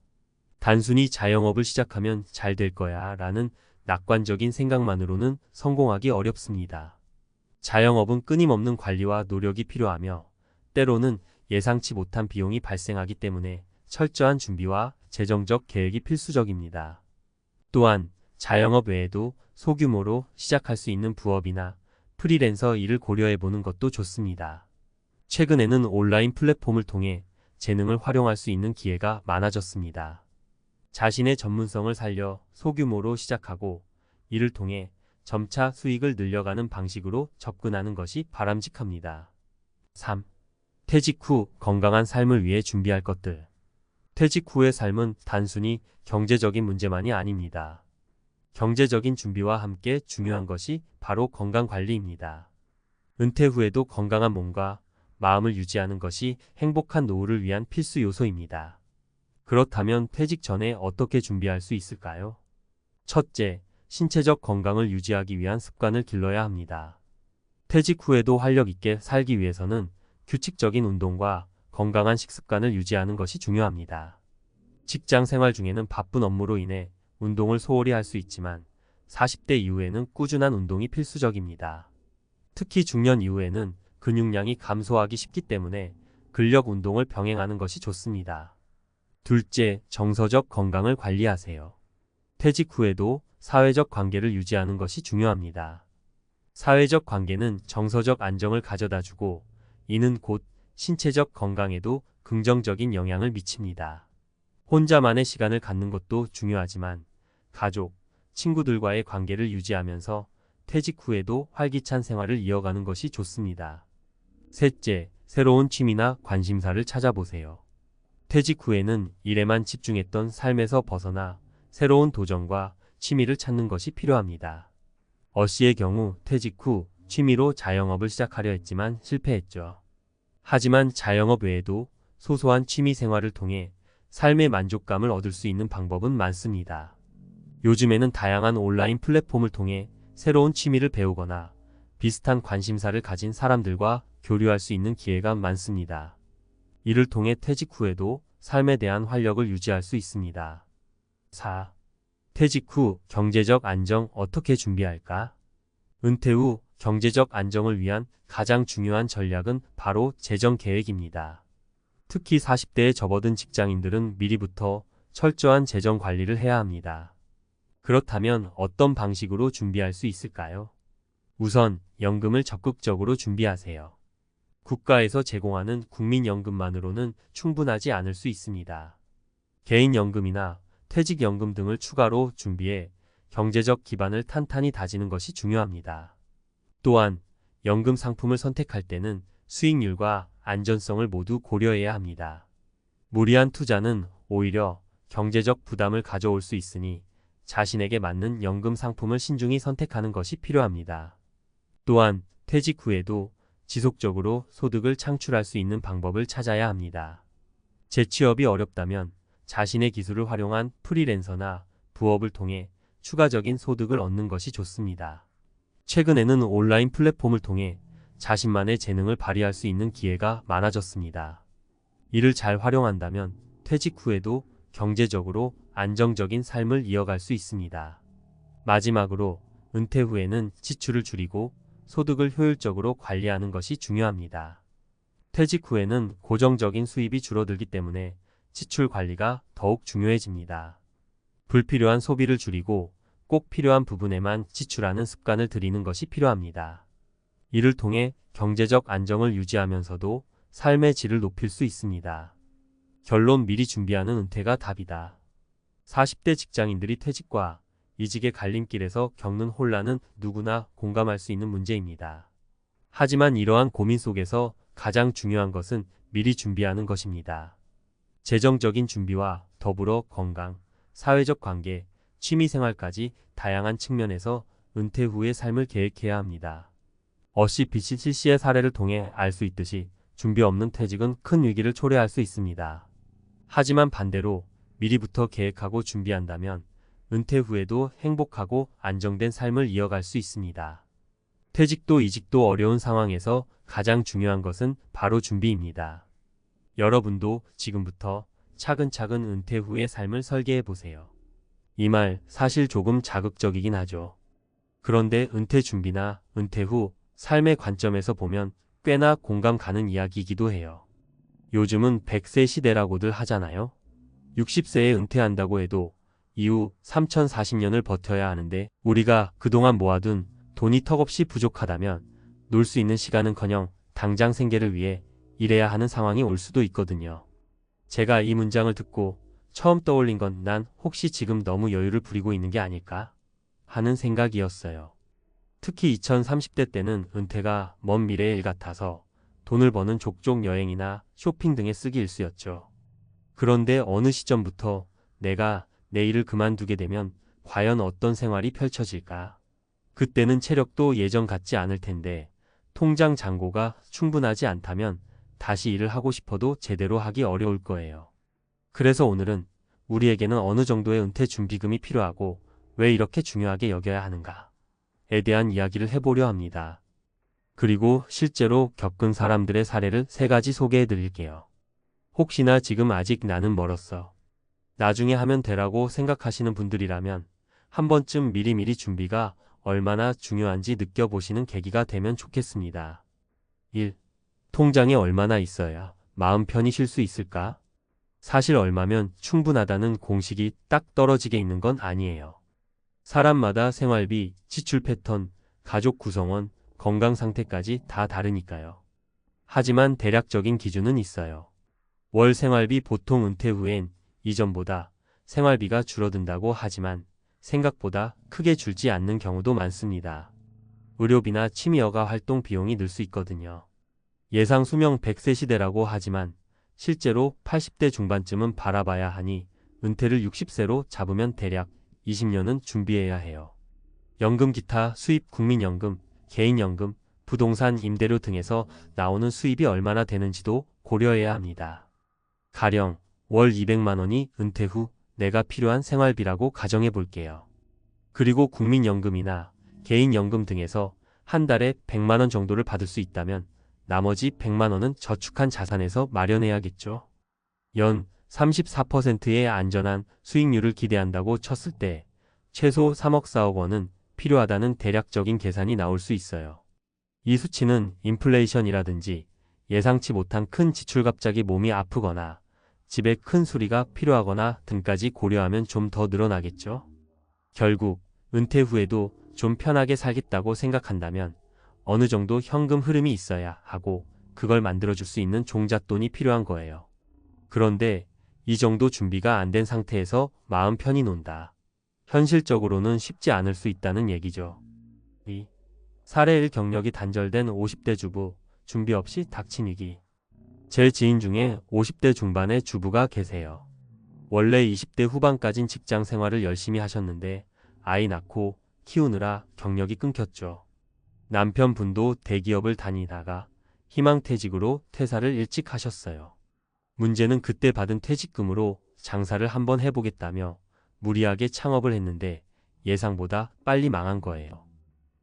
단순히 자영업을 시작하면 잘 될 거야 라는 낙관적인 생각만으로는 성공하기 어렵습니다. 자영업은 끊임없는 관리와 노력이 필요하며 때로는 예상치 못한 비용이 발생하기 때문에 철저한 준비와 재정적 계획이 필수적입니다. 또한 자영업 외에도 소규모로 시작할 수 있는 부업이나 프리랜서 일을 고려해보는 것도 좋습니다. 최근에는 온라인 플랫폼을 통해 재능을 활용할 수 있는 기회가 많아졌습니다. 자신의 전문성을 살려 소규모로 시작하고 이를 통해 점차 수익을 늘려가는 방식으로 접근하는 것이 바람직합니다. 3. 퇴직 후 건강한 삶을 위해 준비할 것들. 퇴직 후의 삶은 단순히 경제적인 문제만이 아닙니다. 경제적인 준비와 함께 중요한 것이 바로 건강관리입니다. 은퇴 후에도 건강한 몸과 마음을 유지하는 것이 행복한 노후를 위한 필수 요소입니다. 그렇다면 퇴직 전에 어떻게 준비할 수 있을까요? 첫째, 신체적 건강을 유지하기 위한 습관을 길러야 합니다. 퇴직 후에도 활력 있게 살기 위해서는 규칙적인 운동과 건강한 식습관을 유지하는 것이 중요합니다. 직장 생활 중에는 바쁜 업무로 인해 운동을 소홀히 할 수 있지만 40대 이후에는 꾸준한 운동이 필수적입니다. 특히 중년 이후에는 근육량이 감소하기 쉽기 때문에 근력 운동을 병행하는 것이 좋습니다. 둘째, 정서적 건강을 관리하세요. 퇴직 후에도 사회적 관계를 유지하는 것이 중요합니다. 사회적 관계는 정서적 안정을 가져다주고 이는 곧 신체적 건강에도 긍정적인 영향을 미칩니다. 혼자만의 시간을 갖는 것도 중요하지만 가족, 친구들과의 관계를 유지하면서 퇴직 후에도 활기찬 생활을 이어가는 것이 좋습니다. 셋째, 새로운 취미나 관심사를 찾아보세요. 퇴직 후에는 일에만 집중했던 삶에서 벗어나 새로운 도전과 취미를 찾는 것이 필요합니다. 씨의 경우 퇴직 후 취미로 자영업을 시작하려 했지만 실패했죠. 하지만 자영업 외에도 소소한 취미 생활을 통해 삶의 만족감을 얻을 수 있는 방법은 많습니다. 요즘에는 다양한 온라인 플랫폼을 통해 새로운 취미를 배우거나 비슷한 관심사를 가진 사람들과 교류할 수 있는 기회가 많습니다. 이를 통해 퇴직 후에도 삶에 대한 활력을 유지할 수 있습니다. 4. 퇴직 후 경제적 안정 어떻게 준비할까? 은퇴 후 경제적 안정을 위한 가장 중요한 전략은 바로 재정 계획입니다. 특히 40대에 접어든 직장인들은 미리부터 철저한 재정 관리를 해야 합니다. 그렇다면 어떤 방식으로 준비할 수 있을까요? 우선 연금을 적극적으로 준비하세요. 국가에서 제공하는 국민연금만으로는 충분하지 않을 수 있습니다. 개인연금이나 퇴직연금 등을 추가로 준비해 경제적 기반을 탄탄히 다지는 것이 중요합니다. 또한 연금 상품을 선택할 때는 수익률과 안전성을 모두 고려해야 합니다. 무리한 투자는 오히려 경제적 부담을 가져올 수 있으니 자신에게 맞는 연금 상품을 신중히 선택하는 것이 필요합니다. 또한 퇴직 후에도 지속적으로 소득을 창출할 수 있는 방법을 찾아야 합니다. 재취업이 어렵다면 자신의 기술을 활용한 프리랜서나 부업을 통해 추가적인 소득을 얻는 것이 좋습니다. 최근에는 온라인 플랫폼을 통해 자신만의 재능을 발휘할 수 있는 기회가 많아졌습니다. 이를 잘 활용한다면 퇴직 후에도 경제적으로 안정적인 삶을 이어갈 수 있습니다. 마지막으로 은퇴 후에는 지출을 줄이고 소득을 효율적으로 관리하는 것이 중요합니다. 퇴직 후에는 고정적인 수입이 줄어들기 때문에 지출 관리가 더욱 중요해집니다. 불필요한 소비를 줄이고 꼭 필요한 부분에만 지출하는 습관을 들이는 것이 필요합니다. 이를 통해 경제적 안정을 유지하면서도 삶의 질을 높일 수 있습니다. 결론, 미리 준비하는 은퇴가 답이다. 40대 직장인들이 퇴직과 이직의 갈림길에서 겪는 혼란은 누구나 공감할 수 있는 문제입니다. 하지만 이러한 고민 속에서 가장 중요한 것은 미리 준비하는 것입니다. 재정적인 준비와 더불어 건강, 사회적 관계, 취미생활까지 다양한 측면에서 은퇴 후의 삶을 계획해야 합니다. BCC의 사례를 통해 알 수 있듯이 준비 없는 퇴직은 큰 위기를 초래할 수 있습니다. 하지만 반대로 미리부터 계획하고 준비한다면 은퇴 후에도 행복하고 안정된 삶을 이어갈 수 있습니다. 퇴직도 이직도 어려운 상황에서 가장 중요한 것은 바로 준비입니다. 여러분도 지금부터 차근차근 은퇴 후의 삶을 설계해 보세요. 이 말 사실 조금 자극적이긴 하죠. 그런데 은퇴 준비나 은퇴 후 삶의 관점에서 보면 꽤나 공감 가는 이야기이기도 해요. 요즘은 100세 시대라고들 하잖아요. 60세에 은퇴한다고 해도 이후 3040년을 버텨야 하는데 우리가 그동안 모아둔 돈이 턱없이 부족하다면 놀 수 있는 시간은커녕 당장 생계를 위해 일해야 하는 상황이 올 수도 있거든요. 제가 이 문장을 듣고 처음 떠올린 건 난 혹시 지금 너무 여유를 부리고 있는 게 아닐까 하는 생각이었어요. 특히 2030대 때는 은퇴가 먼 미래의 일 같아서 돈을 버는 족족 여행이나 쇼핑 등에 쓰기 일쑤였죠. 그런데 어느 시점부터 내가 내 일을 그만두게 되면 과연 어떤 생활이 펼쳐질까? 그때는 체력도 예전 같지 않을 텐데 통장 잔고가 충분하지 않다면 다시 일을 하고 싶어도 제대로 하기 어려울 거예요. 그래서 오늘은 우리에게는 어느 정도의 은퇴 준비금이 필요하고 왜 이렇게 중요하게 여겨야 하는가에 대한 이야기를 해보려 합니다. 그리고 실제로 겪은 사람들의 사례를 3가지 소개해 드릴게요. 혹시나 지금 아직 나는 멀었어. 나중에 하면 되라고 생각하시는 분들이라면 한 번쯤 미리미리 준비가 얼마나 중요한지 느껴보시는 계기가 되면 좋겠습니다. 1. 통장에 얼마나 있어야 마음 편히 쉴 수 있을까? 사실 얼마면 충분하다는 공식이 딱 떨어지게 있는 건 아니에요. 사람마다 생활비, 지출 패턴, 가족 구성원, 건강 상태까지 다 다르니까요. 하지만 대략적인 기준은 있어요. 월 생활비 보통 은퇴 후엔 이전보다 생활비가 줄어든다고 하지만 생각보다 크게 줄지 않는 경우도 많습니다. 의료비나 취미여가 활동 비용이 늘 수 있거든요. 예상 수명 100세 시대라고 하지만 실제로 80대 중반쯤은 바라봐야 하니 은퇴를 60세로 잡으면 대략 20년은 준비해야 해요. 연금 기타 수입 국민연금, 개인연금, 부동산 임대료 등에서 나오는 수입이 얼마나 되는지도 고려해야 합니다. 가령 월 200만 원이 은퇴 후 내가 필요한 생활비라고 가정해 볼게요. 그리고 국민연금이나 개인연금 등에서 한 달에 100만 원 정도를 받을 수 있다면 나머지 100만 원은 저축한 자산에서 마련해야겠죠. 연 34%의 안전한 수익률을 기대한다고 쳤을 때 최소 3억 4억 원은 필요하다는 대략적인 계산이 나올 수 있어요. 이 수치는 인플레이션이라든지 예상치 못한 큰 지출 갑자기 몸이 아프거나 집에 큰 수리가 필요하거나 등까지 고려하면 좀 더 늘어나겠죠. 결국 은퇴 후에도 좀 편하게 살겠다고 생각한다면 어느 정도 현금 흐름이 있어야 하고 그걸 만들어줄 수 있는 종잣돈이 필요한 거예요. 그런데 이 정도 준비가 안 된 상태에서 마음 편히 논다. 현실적으로는 쉽지 않을 수 있다는 얘기죠. 2. 사례 1 경력이 단절된 50대 주부, 준비 없이 닥친 위기. 제 지인 중에 50대 중반의 주부가 계세요. 원래 20대 후반까진 직장 생활을 열심히 하셨는데 아이 낳고 키우느라 경력이 끊겼죠. 남편분도 대기업을 다니다가 희망퇴직으로 퇴사를 일찍 하셨어요. 문제는 그때 받은 퇴직금으로 장사를 한번 해보겠다며 무리하게 창업을 했는데 예상보다 빨리 망한 거예요.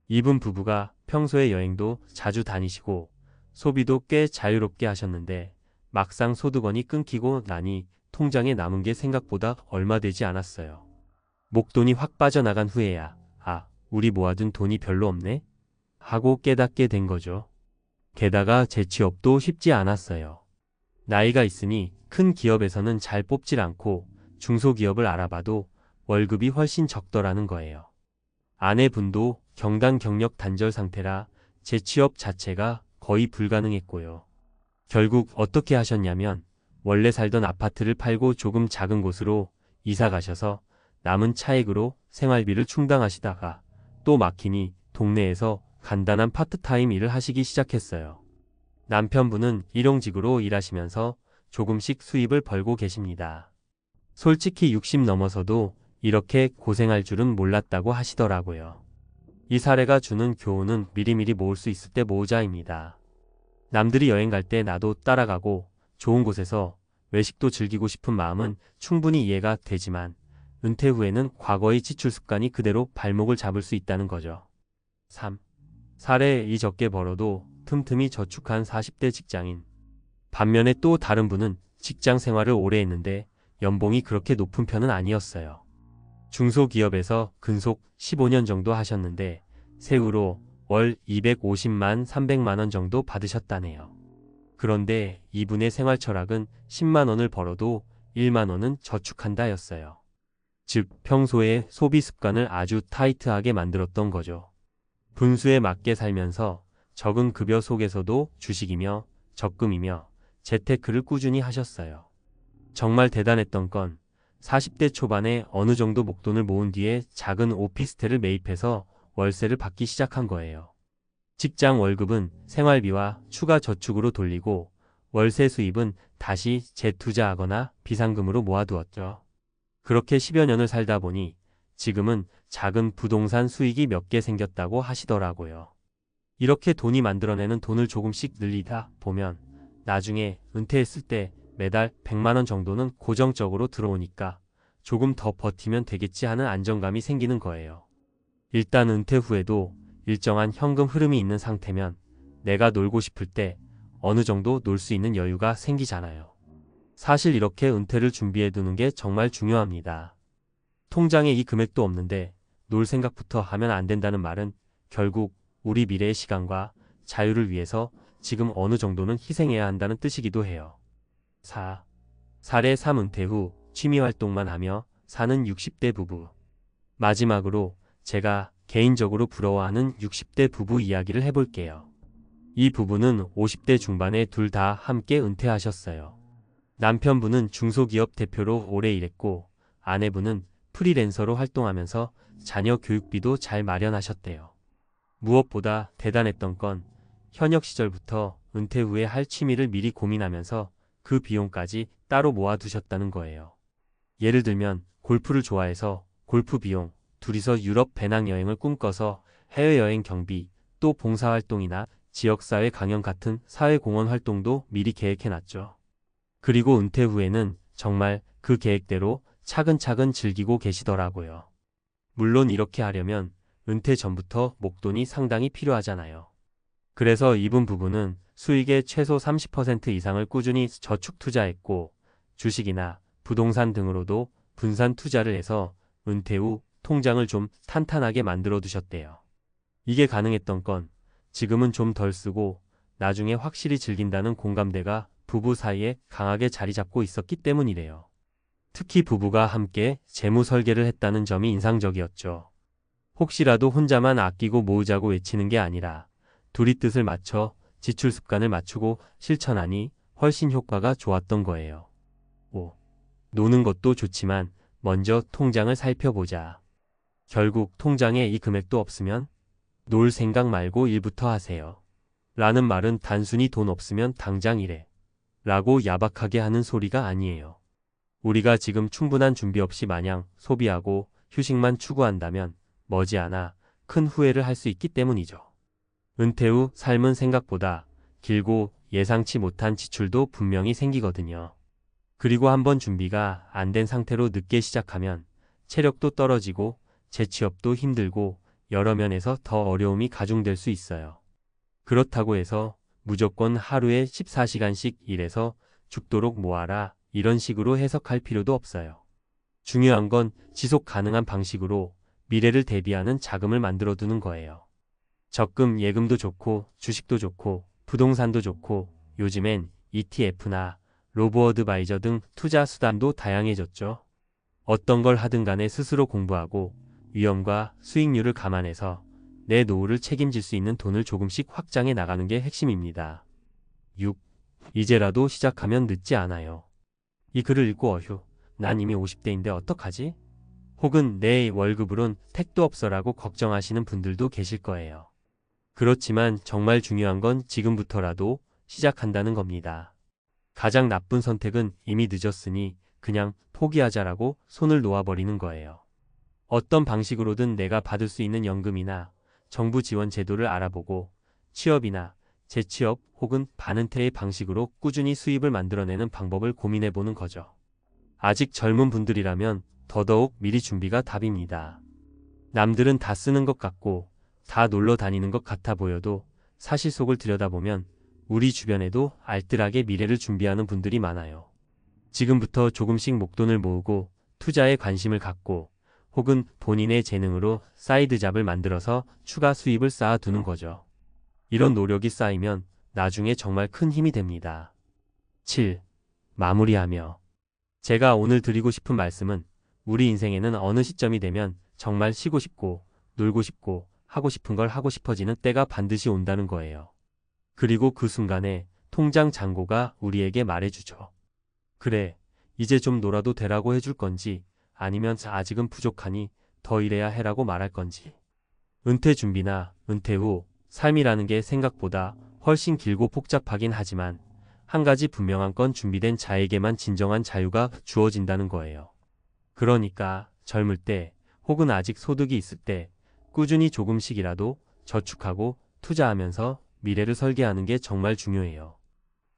이분 부부가 평소에 여행도 자주 다니시고 소비도 꽤 자유롭게 하셨는데 막상 소득원이 끊기고 나니 통장에 남은 게 생각보다 얼마 되지 않았어요. 목돈이 확 빠져나간 후에야 우리 모아둔 돈이 별로 없네? 하고 깨닫게 된 거죠. 게다가 재취업도 쉽지 않았어요. 나이가 있으니 큰 기업에서는 잘 뽑질 않고 중소기업을 알아봐도 월급이 훨씬 적더라는 거예요. 아내분도 경단 경력 단절 상태라 재취업 자체가 거의 불가능했고요. 결국 어떻게 하셨냐면 원래 살던 아파트를 팔고 조금 작은 곳으로 이사 가셔서 남은 차액으로 생활비를 충당하시다가 또 막히니 동네에서 간단한 파트타임 일을 하시기 시작했어요. 남편분은 일용직으로 일하시면서 조금씩 수입을 벌고 계십니다. 솔직히 60 넘어서도 이렇게 고생할 줄은 몰랐다고 하시더라고요. 이 사례가 주는 교훈은 미리미리 모을 수 있을 때 모으자입니다. 남들이 여행 갈 때 나도 따라가고 좋은 곳에서 외식도 즐기고 싶은 마음은 충분히 이해가 되지만 은퇴 후에는 과거의 지출 습관이 그대로 발목을 잡을 수 있다는 거죠. 3. 사례 2 적게 벌어도 틈틈이 저축한 40대 직장인. 반면에 또 다른 분은 직장 생활을 오래 했는데 연봉이 그렇게 높은 편은 아니었어요. 중소기업에서 근속 15년 정도 하셨는데 세후로 월 250만 300만 원 정도 받으셨다네요. 그런데 이분의 생활 철학은 10만 원을 벌어도 1만 원은 저축한다였어요. 즉 평소에 소비 습관을 아주 타이트하게 만들었던 거죠. 분수에 맞게 살면서 적은 급여 속에서도 주식이며 적금이며 재테크를 꾸준히 하셨어요. 정말 대단했던 건 40대 초반에 어느 정도 목돈을 모은 뒤에 작은 오피스텔을 매입해서 월세를 받기 시작한 거예요. 직장 월급은 생활비와 추가 저축으로 돌리고 월세 수입은 다시 재투자하거나 비상금으로 모아두었죠. 그렇게 10여 년을 살다 보니 지금은 작은 부동산 수익이 몇 개 생겼다고 하시더라고요. 이렇게 돈이 만들어내는 돈을 조금씩 늘리다 보면 나중에 은퇴했을 때 매달 100만 원 정도는 고정적으로 들어오니까 조금 더 버티면 되겠지 하는 안정감이 생기는 거예요. 일단 은퇴 후에도 일정한 현금 흐름이 있는 상태면 내가 놀고 싶을 때 어느 정도 놀 수 있는 여유가 생기잖아요. 사실 이렇게 은퇴를 준비해 두는 게 정말 중요합니다. 통장에 이 금액도 없는데 놀 생각부터 하면 안 된다는 말은 결국 우리 미래의 시간과 자유를 위해서 지금 어느 정도는 희생해야 한다는 뜻이기도 해요. 4. 사례 3 은퇴 후 취미활동만 하며 사는 60대 부부. 마지막으로 제가 개인적으로 부러워하는 60대 부부 이야기를 해볼게요. 이 부부는 50대 중반에 둘 다 함께 은퇴하셨어요. 남편분은 중소기업 대표로 오래 일했고 아내분은 프리랜서로 활동하면서 자녀 교육비도 잘 마련하셨대요. 무엇보다 대단했던 건 현역 시절부터 은퇴 후에 할 취미를 미리 고민하면서 그 비용까지 따로 모아두셨다는 거예요. 예를 들면 골프를 좋아해서 골프 비용, 둘이서 유럽 배낭여행을 꿈꿔서 해외여행 경비, 또 봉사활동이나 지역사회 강연 같은 사회공헌 활동도 미리 계획해놨죠. 그리고 은퇴 후에는 정말 그 계획대로 차근차근 즐기고 계시더라고요. 물론 이렇게 하려면 은퇴 전부터 목돈이 상당히 필요하잖아요. 그래서 이분 부부는 수익의 최소 30% 이상을 꾸준히 저축 투자했고 주식이나 부동산 등으로도 분산 투자를 해서 은퇴 후 통장을 좀 탄탄하게 만들어 두셨대요. 이게 가능했던 건 지금은 좀 덜 쓰고 나중에 확실히 즐긴다는 공감대가 부부 사이에 강하게 자리 잡고 있었기 때문이래요. 특히 부부가 함께 재무 설계를 했다는 점이 인상적이었죠. 혹시라도 혼자만 아끼고 모으자고 외치는 게 아니라 둘이 뜻을 맞춰 지출 습관을 맞추고 실천하니 훨씬 효과가 좋았던 거예요. 5. 노는 것도 좋지만 먼저 통장을 살펴보자. 결국 통장에 이 금액도 없으면 놀 생각 말고 일부터 하세요. 라는 말은 단순히 돈 없으면 당장 일해. 라고 야박하게 하는 소리가 아니에요. 우리가 지금 충분한 준비 없이 마냥 소비하고 휴식만 추구한다면 머지않아 큰 후회를 할 수 있기 때문이죠. 은퇴 후 삶은 생각보다 길고 예상치 못한 지출도 분명히 생기거든요. 그리고 한번 준비가 안 된 상태로 늦게 시작하면 체력도 떨어지고 재취업도 힘들고 여러 면에서 더 어려움이 가중될 수 있어요. 그렇다고 해서 무조건 하루에 14시간씩 일해서 죽도록 모아라 이런 식으로 해석할 필요도 없어요. 중요한 건 지속 가능한 방식으로 미래를 대비하는 자금을 만들어 두는 거예요. 적금, 예금도 좋고 주식도 좋고 부동산도 좋고 요즘엔 ETF나 로보어드바이저 등 투자 수단도 다양해졌죠. 어떤 걸 하든 간에 스스로 공부하고 위험과 수익률을 감안해서 내 노후를 책임질 수 있는 돈을 조금씩 확장해 나가는 게 핵심입니다. 6. 이제라도 시작하면 늦지 않아요. 이 글을 읽고 어휴, 난 이미 50대인데 어떡하지? 혹은 내 월급으론 택도 없어라고 걱정하시는 분들도 계실 거예요. 그렇지만 정말 중요한 건 지금부터라도 시작한다는 겁니다. 가장 나쁜 선택은 이미 늦었으니 그냥 포기하자라고 손을 놓아버리는 거예요. 어떤 방식으로든 내가 받을 수 있는 연금이나 정부 지원 제도를 알아보고 취업이나 재취업 혹은 반은퇴의 방식으로 꾸준히 수입을 만들어내는 방법을 고민해보는 거죠. 아직 젊은 분들이라면 더더욱 미리 준비가 답입니다. 남들은 다 쓰는 것 같고 다 놀러 다니는 것 같아 보여도 사실 속을 들여다보면 우리 주변에도 알뜰하게 미래를 준비하는 분들이 많아요. 지금부터 조금씩 목돈을 모으고 투자에 관심을 갖고 혹은 본인의 재능으로 사이드 잡을 만들어서 추가 수입을 쌓아두는 거죠. 이런 노력이 쌓이면 나중에 정말 큰 힘이 됩니다. 7. 마무리하며. 제가 오늘 드리고 싶은 말씀은 우리 인생에는 어느 시점이 되면 정말 쉬고 싶고 놀고 싶고 하고 싶은 걸 하고 싶어지는 때가 반드시 온다는 거예요. 그리고 그 순간에 통장 잔고가 우리에게 말해주죠. 그래, 이제 좀 놀아도 되라고 해줄 건지 아니면 아직은 부족하니 더 일해야 해라고 말할 건지. 은퇴 준비나 은퇴 후 삶이라는 게 생각보다 훨씬 길고 복잡하긴 하지만 한 가지 분명한 건 준비된 자에게만 진정한 자유가 주어진다는 거예요. 그러니까 젊을 때 혹은 아직 소득이 있을 때 꾸준히 조금씩이라도 저축하고 투자하면서 미래를 설계하는 게 정말 중요해요.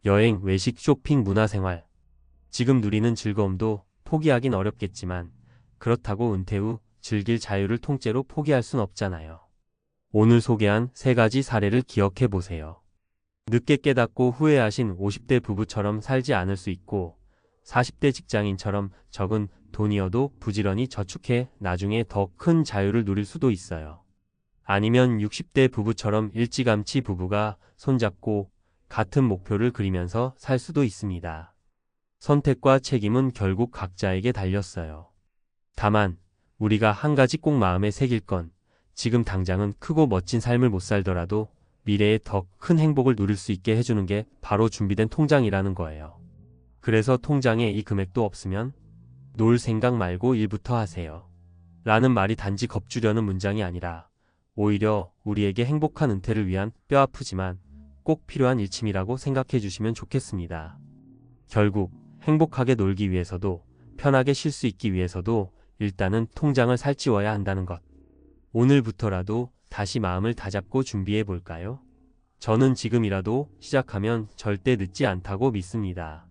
여행, 외식, 쇼핑, 문화생활. 지금 누리는 즐거움도 포기하긴 어렵겠지만 그렇다고 은퇴 후 즐길 자유를 통째로 포기할 순 없잖아요. 오늘 소개한 3가지 사례를 기억해 보세요. 늦게 깨닫고 후회하신 50대 부부처럼 살지 않을 수 있고 40대 직장인처럼 적은 돈이어도 부지런히 저축해 나중에 더 큰 자유를 누릴 수도 있어요. 아니면 60대 부부처럼 일찌감치 부부가 손잡고 같은 목표를 그리면서 살 수도 있습니다. 선택과 책임은 결국 각자에게 달렸어요. 다만 우리가 한 가지 꼭 마음에 새길 건 지금 당장은 크고 멋진 삶을 못 살더라도 미래에 더 큰 행복을 누릴 수 있게 해주는 게 바로 준비된 통장이라는 거예요. 그래서 통장에 이 금액도 없으면 놀 생각 말고 일부터 하세요. 라는 말이 단지 겁주려는 문장이 아니라 오히려 우리에게 행복한 은퇴를 위한 뼈아프지만 꼭 필요한 일침이라고 생각해 주시면 좋겠습니다. 결국 행복하게 놀기 위해서도 편하게 쉴 수 있기 위해서도 일단은 통장을 살찌워야 한다는 것. 오늘부터라도 다시 마음을 다잡고 준비해 볼까요? 저는 지금이라도 시작하면 절대 늦지 않다고 믿습니다.